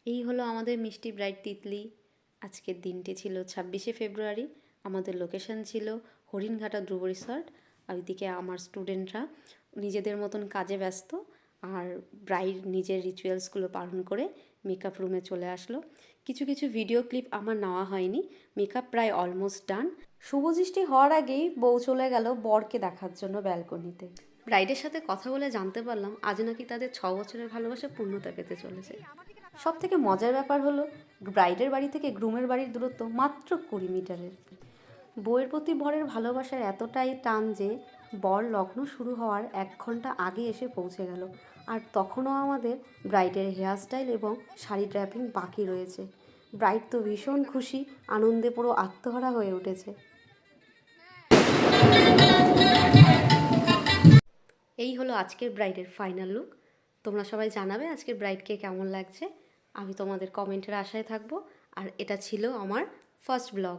এই হলো আমাদের মিষ্টি ব্রাইড তিতলি। আজকের দিনটি ছিল 26শে ফেব্রুয়ারি। আমাদের লোকেশন ছিল হরিণঘাটা ধ্রুব রিসর্ট। আর ওইদিকে আমার স্টুডেন্টরা নিজেদের মতন কাজে ব্যস্ত, আর ব্রাইড নিজের রিচুয়ালসগুলো পালন করে মেকআপ রুমে চলে আসলো। কিছু কিছু ভিডিও ক্লিপ আমার নেওয়া হয়নি, মেকআপ প্রায় অলমোস্ট ডান। শুভদৃষ্টি হওয়ার আগেই বউ চলে গেল বরকে দেখার জন্য ব্যালকনিতে। ব্রাইডের সাথে কথা বলে জানতে পারলাম আজ নাকি তাদের 6 বছরের ভালোবাসা পূর্ণতা পেতে চলেছে। সব থেকে মজার ব্যাপার হলো ব্রাইডের বাড়ি থেকে গ্রুমের বাড়ির দূরত্ব মাত্র 20 মিটারের। বউয়ের প্রতি বরের ভালোবাসার এতটাই টান যে বর লগ্ন শুরু হওয়ার 1 ঘন্টা আগে এসে পৌঁছে গেল, আর তখনও আমাদের ব্রাইডের হেয়ারস্টাইল এবং শাড়ি ড্র্যাপিং বাকি রয়েছে। ব্রাইড তো ভীষণ খুশি, আনন্দে পুরো আত্মহারা হয়ে উঠেছে। এই হলো আজকের ব্রাইডের ফাইনাল লুক। তোমরা সবাই জানাবে আজকের ব্রাইডকে কেমন লাগছে। আমি তোমাদের কমেন্টের আশায় থাকবো। আর এটা ছিল আমার ফার্স্ট ব্লগ।